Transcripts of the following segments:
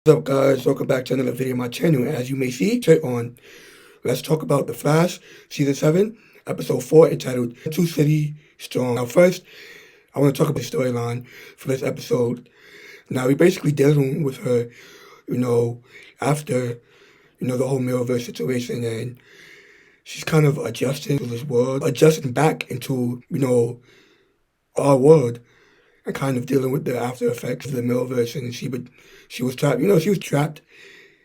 What's up, guys? Welcome back to another video on my channel. As you may see, straight on, let's talk about The Flash, Season 7, Episode 4, entitled Two City Strong. Now, first, I want to talk about the storyline for this episode. Now, we're basically dealing with her, after, the whole Mirrorverse situation, and she's kind of adjusting to this world, adjusting back into, our world, and kind of dealing with the after effects of the Mirrorverse, and she was trapped, she was trapped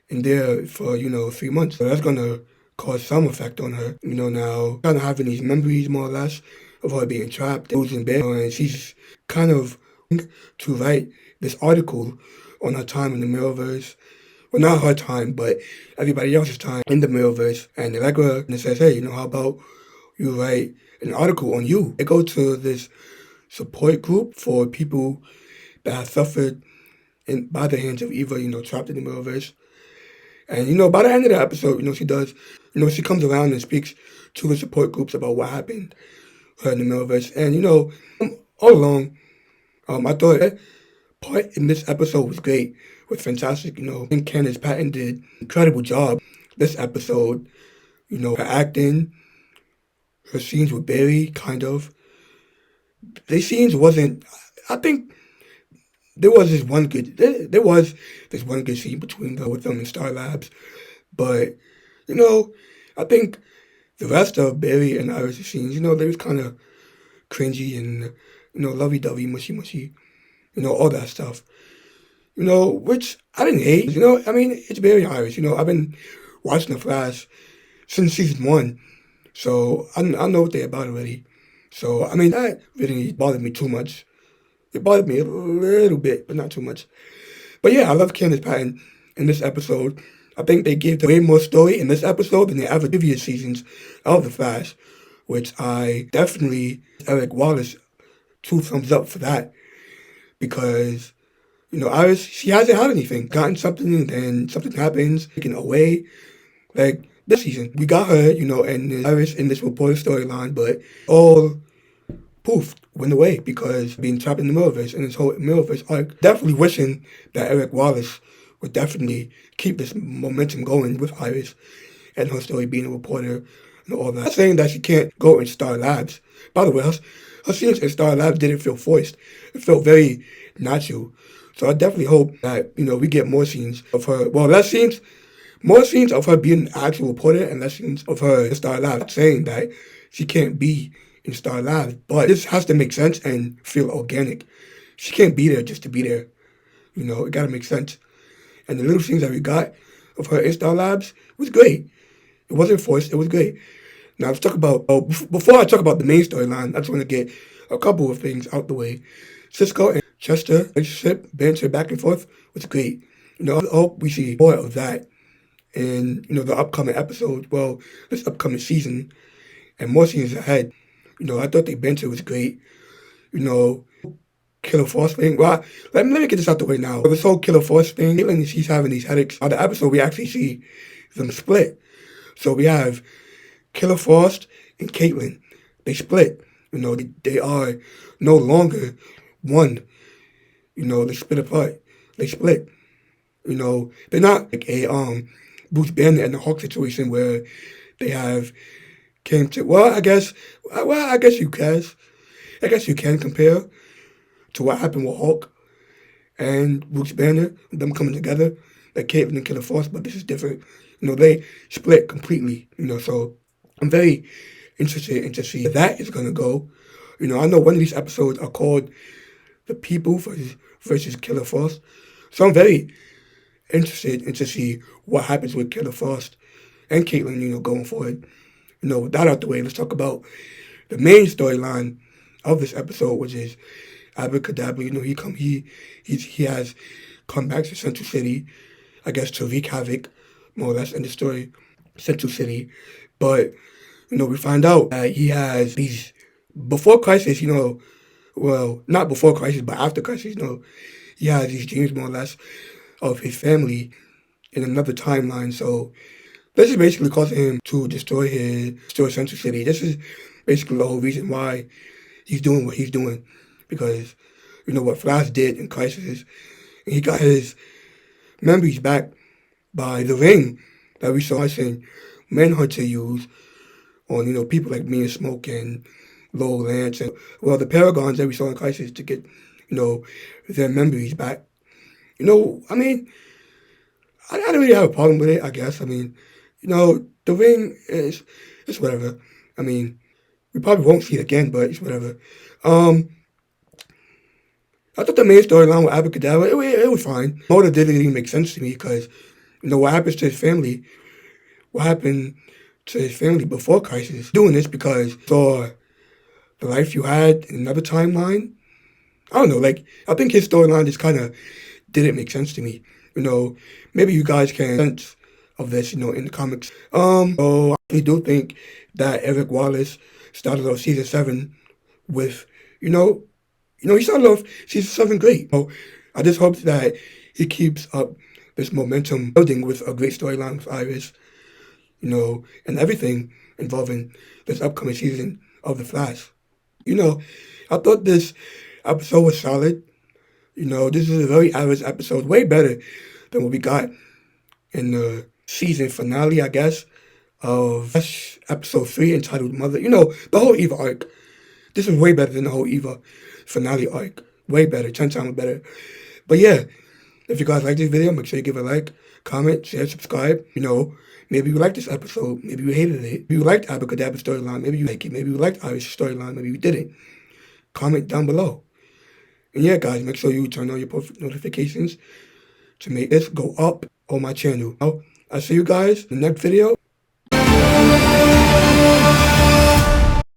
in there for, 3 months. So that's gonna cause some effect on her, now kind of having these memories more or less of her being trapped, losing bed, and she's kind of to write this article on her time in the Mirrorverse. Well, not her time, but everybody else's time in the Mirrorverse. And the regular and it says, hey, how about you write an article on you? They go to this support group for people that have suffered by the hands of evil, trapped in the Mirrorverse. And, by the end of the episode, she comes around and speaks to the support groups about what happened in the Mirrorverse. And, all along, I thought that part in this episode was great, was fantastic. I think Candace Patton did an incredible job this episode. Her acting, her scenes with Barry, kind of. The scenes wasn't, I think there was this one good, there was this one good scene between with them and Star Labs. But, I think the rest of Barry and Iris' scenes, they was kind of cringy and, lovey-dovey, mushy-mushy, all that stuff. Which I didn't hate. It's Barry and Iris. I've been watching The Flash since season 1. So I know what they're about already. So, that really bothered me too much. It bothered me a little bit, but not too much. But yeah, I love Candace Patton in this episode. I think they gave way more story in this episode than they ever previous seasons of The Flash, which I definitely, Eric Wallace, 2 thumbs up for that. Because, Iris, she hasn't had anything. Gotten something, and then something happens, taken away. Like, this season, we got her, and Iris in this reporter storyline, but all poof, went away because being trapped in the Mirrorverse and this whole Mirrorverse arc. Definitely wishing that Eric Wallace would definitely keep this momentum going with Iris and her story being a reporter and all that. I'm not saying that she can't go in Star Labs. By the way, her scenes in Star Labs didn't feel forced. It felt very natural. So I definitely hope that, we get more scenes of her. Well, more scenes of her being an actual reporter and less scenes of her in Star Labs. I'm not saying that she can't be in Star Labs, but this has to make sense and feel organic. She can't be there just to be there. It gotta make sense. And the little scenes that we got of her in Star Labs was great. It wasn't forced, it was great. Now let's talk about, before I talk about the main storyline, I just want to get a couple of things out the way. Cisco and Chester relationship, banter back and forth was great. I hope we see more of that in, the upcoming episode, this upcoming season, and more seasons ahead. I thought the banter was great. Killer Frost thing. Well, let me get this out the way now. This whole Killer Frost thing, Caitlin, she's having these headaches. On the episode, we actually see them split. So we have Killer Frost and Caitlin. They split. They are no longer one. They split apart. They split. They're not like a Bruce Banner and the Hawk situation where they have came to, I guess you can compare to what happened with Hulk and Bruce Banner, them coming together, like Caitlin and Killer Frost, but this is different. They split completely, so I'm very interested in to see where that is going to go. I know one of these episodes are called The People versus Killer Frost, so I'm very interested in to see what happens with Killer Frost and Caitlin, going forward. With that out the way, let's talk about the main storyline of this episode, which is Abara kadabra. He has come back to Central City, I guess, to wreak havoc, more or less, in the story, Central City. But, we find out that he has these, before Crisis, not before Crisis, but after Crisis, he has these dreams, more or less, of his family in another timeline. So this is basically causing him to destroy Central City. This is basically the whole reason why he's doing what he's doing. Because, what Flash did in Crisis, he got his memories back by the ring that we saw and Manhunter use on, people like me and Smoke and Lowell Lance and, well, the Paragons that we saw in Crisis to get, their memories back. I mean, I don't really have a problem with it, I guess. I mean, the ring is, it's whatever. I mean, we probably won't see it again, but it's whatever. I thought the main storyline with Abacadabra, it was fine. Motive didn't even make sense to me because, what happens to his family? What happened to his family before Crisis? Doing this because for the life you had in another timeline? I don't know, like, I think his storyline just kind of didn't make sense to me. Maybe you guys can sense of this, in the comics. So I really do think that Eric Wallace started off season 7 with, he started off season 7 great. I just hope that he keeps up this momentum building with a great storyline with Iris, and everything involving this upcoming season of The Flash. I thought this episode was solid. This is a very average episode, way better than what we got in the season finale, I guess, of episode 3 entitled Mother. The whole Eva arc. This is way better than the whole Eva finale arc. Way better, 10 times better. But yeah, if you guys like this video, make sure you give it a like, comment, share, subscribe. Maybe you liked this episode, maybe you hated it. Maybe you liked Abacadabra's storyline, maybe you like it. Maybe you liked Iris' storyline, maybe you didn't. Comment down below. And yeah, guys, make sure you turn on your post notifications to make this go up on my channel. I'll see you guys in the next video.